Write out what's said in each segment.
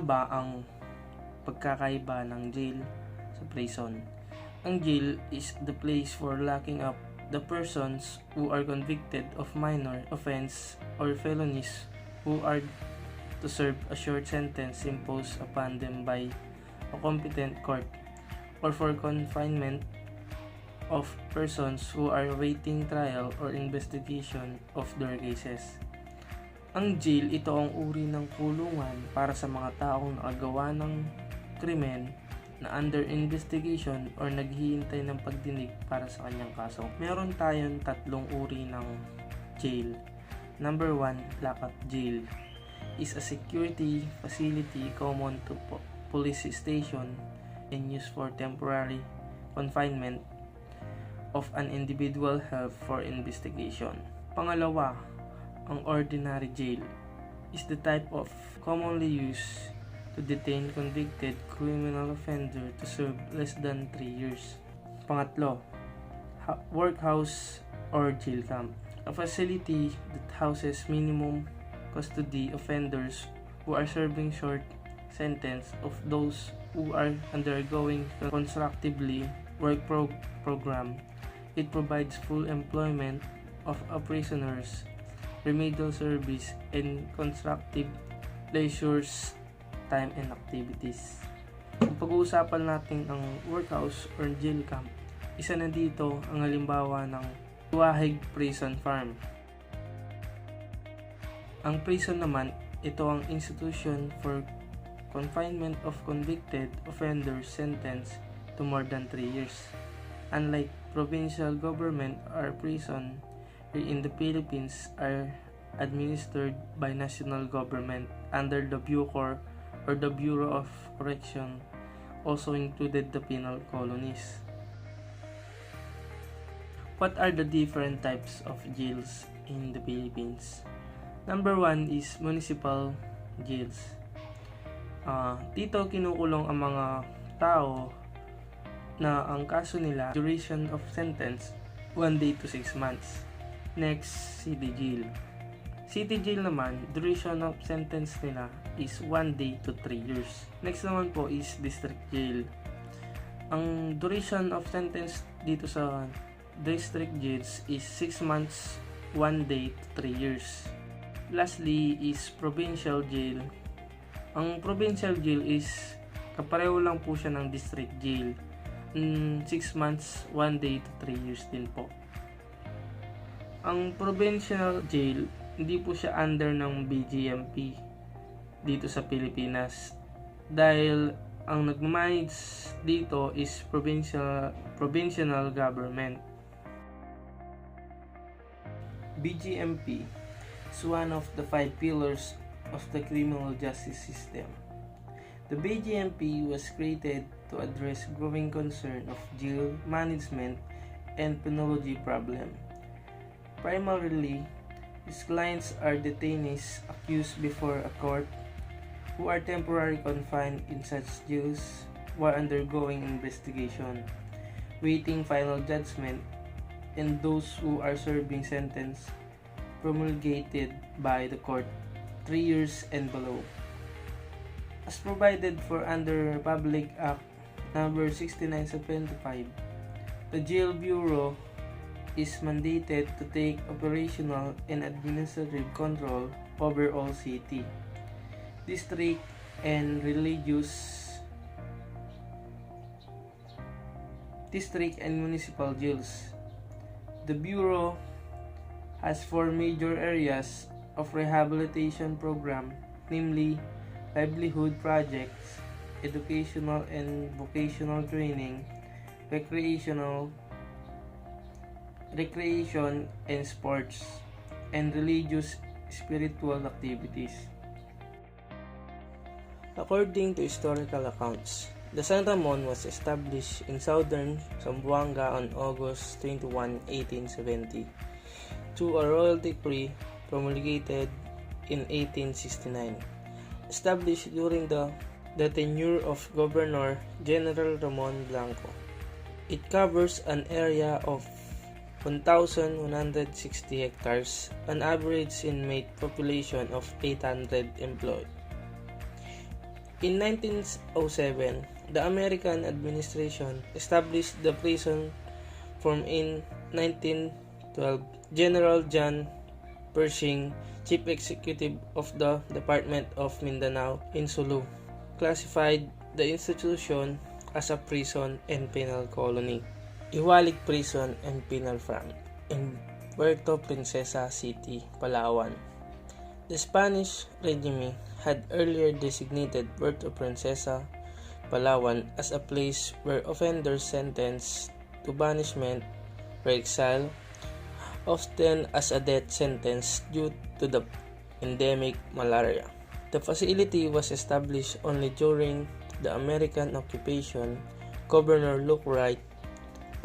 ba ang pagkakaiba ng jail sa prison? Ang jail is the place for locking up the persons who are convicted of minor offense or felonies who are to serve a short sentence imposed upon them by a competent court, or for confinement of persons who are awaiting trial or investigation of their cases. Ang jail, ito ang uri ng kulungan para sa mga taong nakagawa ng krimen na under investigation or naghihintay ng pagdinig para sa kanyang kaso. Meron tayong tatlong uri ng jail. Number 1, lockup jail is a security facility common to police station and used for temporary confinement of an individual held for investigation. Pangalawa, ang ordinary jail is the type of commonly used to detain convicted criminal offender to serve less than 3 years. Pangatlo, workhouse or jail camp, a facility that houses minimum custody offenders who are serving short sentence of those who are undergoing constructively work program. It provides full employment of a prisoners, remedial service, and constructive leisures time and activities. Kung pag-uusapan natin ang workhouse or jail camp, isa na dito ang halimbawa ng Tuahig Prison Farm. Ang prison naman, ito ang institution for confinement of convicted offenders sentenced to more than 3 years. Unlike provincial government or prison here in the Philippines are administered by national government under the Bucor or the Bureau of Correction, also included the penal colonies. What are the different types of jails in the Philippines? Number 1 is municipal jails. Dito kinukulong ang mga tao na ang kaso nila, duration of sentence, 1 day to 6 months. Next, city jail. City jail naman, duration of sentence nila is 1 day to 3 years. Next naman po is district jail. Ang duration of sentence dito sa district jails is 6 months, 1 day to 3 years. Lastly is provincial jail. Ang provincial jail is kapareho lang po siya ng district jail. 6 months, 1 day to 3 years din po. Ang provincial jail, hindi po siya under ng BGMP dito sa Pilipinas dahil ang nagmamanage dito is provincial government. BGMP is one of the 5 pillars of the criminal justice system. The BGMP was created to address growing concern of jail management and penology problem. Primarily, these clients are detainees accused before a court who are temporarily confined in such jails while undergoing investigation, waiting final judgment, and those who are serving sentence promulgated by the court 3 years and below. As provided for under Public Act number 6975, the Jail Bureau is mandated to take operational and administrative control over all city, district, and municipal jails. The Bureau has 4 major areas of rehabilitation program, namely livelihood projects, educational and vocational training, recreation and sports, and religious spiritual activities. According to historical accounts, the San Ramon was established in southern Zamboanga on August 21, 1870, to a royal decree promulgated in 1869, established during the tenure of Governor General Ramon Blanco. It covers an area of 1,160 hectares, an average inmate population of 800 employed. In 1907, the American administration established the prison formed in 1912. General John Pershing, Chief Executive of the Department of Mindanao in Sulu, classified the institution as a prison and penal colony. Iwalik Prison and Penal Farm in Puerto Princesa City, Palawan. The Spanish regime had earlier designated Puerto Princesa, Palawan as a place where offenders sentenced to banishment or exile, often as a death sentence due to the endemic malaria. The facility was established only during the American occupation. Governor Luke Wright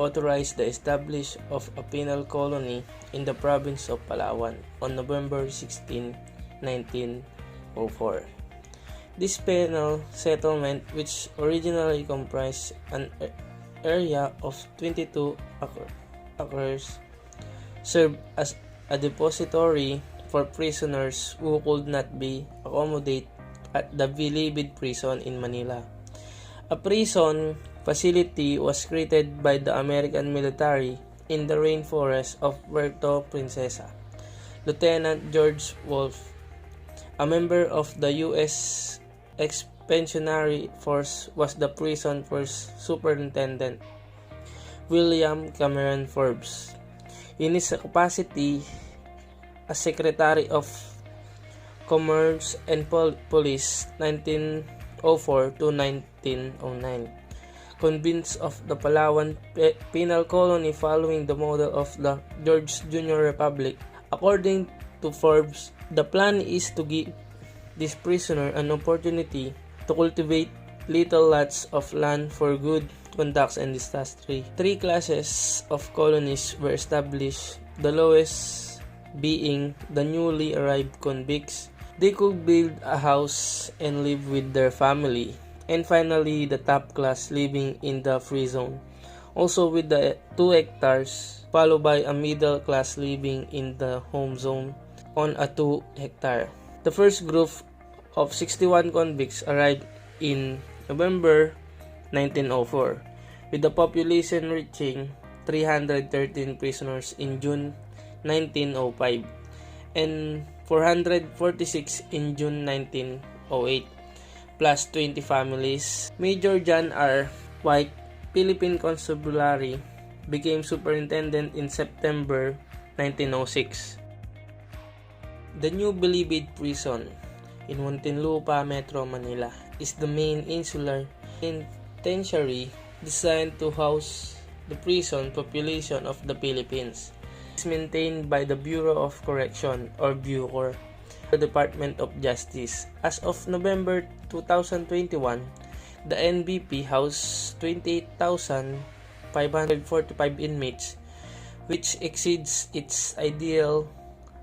authorized the establishment of a penal colony in the province of Palawan on November 16, 1904. This penal settlement, which originally comprised an area of 22 acres, served as a depository for prisoners who could not be accommodated at the Bilibid prison in Manila. A prison facility was created by the American military in the rainforest of Puerto Princesa. Lieutenant George Wolfe, a member of the U.S. Expeditionary Force, was the prison first superintendent. William Cameron Forbes, in his capacity as Secretary of Commerce and Police 1904 to 1909, convinced of the Palawan penal colony following the model of the George Jr. Republic. According to Forbes, the plan is to give this prisoner an opportunity to cultivate little lots of land for good conduct and industry. 3 classes of colonies were established, the lowest being the newly arrived convicts. They could build a house and live with their family. And finally, the top class living in the free zone, also with the 2 hectares, followed by a middle class living in the home zone on a 2 hectare. The first group of 61 convicts arrived in November 1904, with the population reaching 313 prisoners in June 1905 and 446 in June 1908, plus 20 families. Major John R. White, Philippine Constabulary, became superintendent in September 1906. The new Bilibid Prison in Muntinlupa, Metro Manila, is the main insular penitentiary designed to house the prison population of the Philippines. It is maintained by the Bureau of Correction or BUCOR, the Department of Justice. As of November 2021, the NBP housed 28,545 inmates, which exceeds its ideal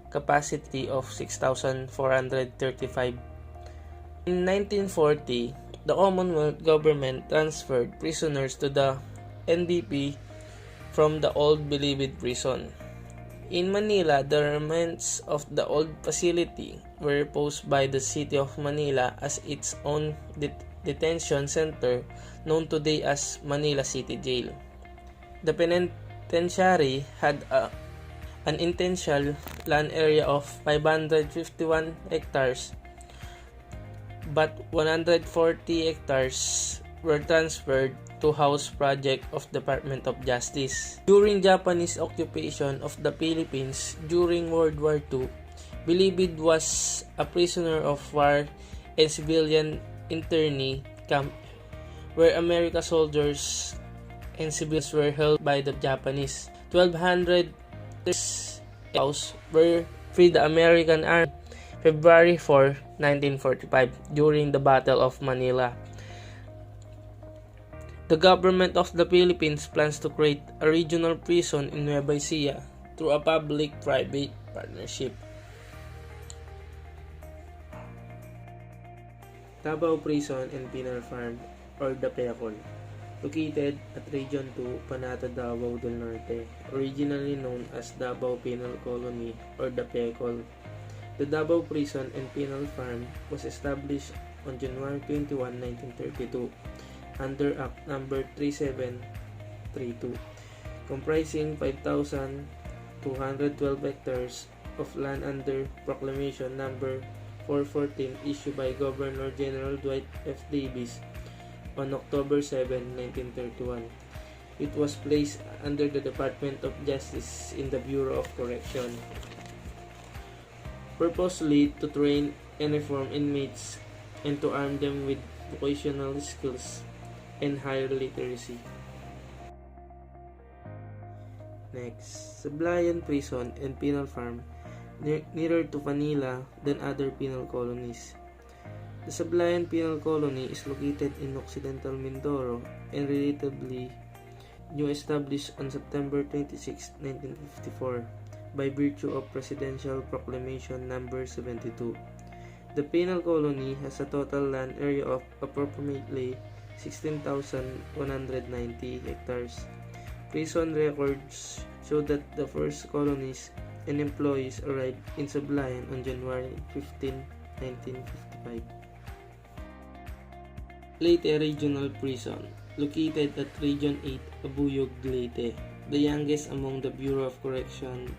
capacity of 6,435. In 1940, the Commonwealth government transferred prisoners to the NBP from the old Bilibid prison. In Manila, the remains of the old facility were reposed by the City of Manila as its own detention center, known today as Manila City Jail. The penitentiary had an intentional land area of 551 hectares, but 140 hectares were transferred to house project of Department of Justice. During Japanese occupation of the Philippines during World War II, Bilibid was a prisoner of war and civilian internee camp where American soldiers and civilians were held by the Japanese. 1,200 house were freed the American Army February 4, 1945 during the Battle of Manila. The government of the Philippines plans to create a regional prison in Nueva Ecija through a public-private partnership. Davao Prison and Penal Farm or DAPECOL, located at Region 2, Panata, Davao del Norte, originally known as Davao Penal Colony or DAPECOL. The Davao Prison and Penal Farm was established on January 21, 1932 under Act No. 3732, comprising 5,212 hectares of land under Proclamation No. 414 issued by Governor General Dwight F. Davis on October 7, 1931. It was placed under the Department of Justice in the Bureau of Correction, purposely to train and reform inmates and to arm them with vocational skills and higher literacy. Next, Sablayan Prison and Penal Farm, nearer to Manila than other penal colonies. The Sablayan Penal Colony is located in Occidental Mindoro and relatively new, established on September 26, 1954 by virtue of Presidential Proclamation No. 72. The penal colony has a total land area of approximately 16,190 hectares. Prison records show that the first colonists and employees arrived in Sablayan on January 15, 1955. Leyte Regional Prison, located at Region 8, Abuyog, Leyte, the youngest among the Bureau of Correction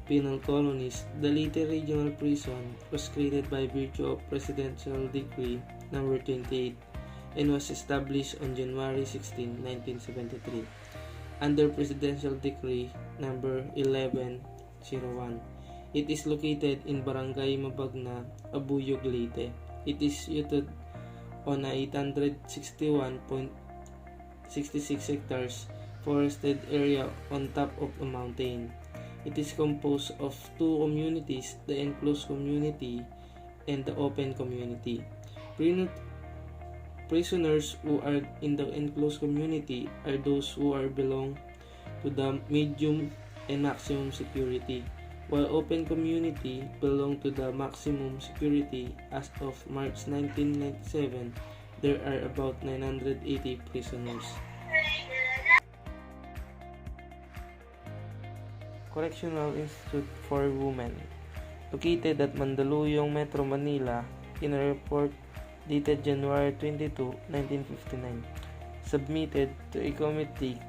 penal colonies. The Leyte Regional Prison was created by virtue of Presidential Decree No. 28 and was established on January 16, 1973 under Presidential Decree No. 1101. It is located in Barangay Mabagna, Abuyog, Leyte. It is situated on a 861.66 hectares forested area on top of a mountain. It is composed of two communities, the enclosed community and the open community. Prisoners who are in the enclosed community are those who are belong to the medium and maximum security, while open community belong to the maximum security. As of March 1997, there are about 980 prisoners. Correctional Institute for Women, located at Mandaluyong, Metro Manila, in a report dated January 22, 1959, submitted to a committee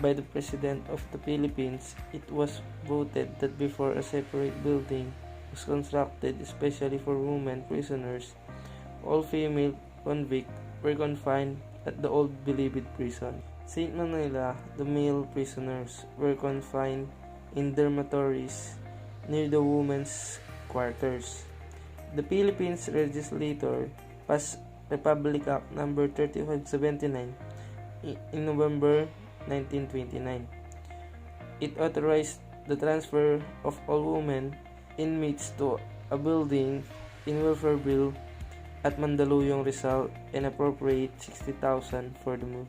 by the President of the Philippines. It was voted that before a separate building was constructed especially for women prisoners, all female convicts were confined at the old Bilibid prison. St. Manila, the male prisoners were confined in dormitories near the women's quarters. The Philippines legislature passed Republic Act No. 3579 in November 1929. It authorized the transfer of all women inmates to a building in Welfareville at Mandaluyong, Rizal, and appropriate 60,000 for the move.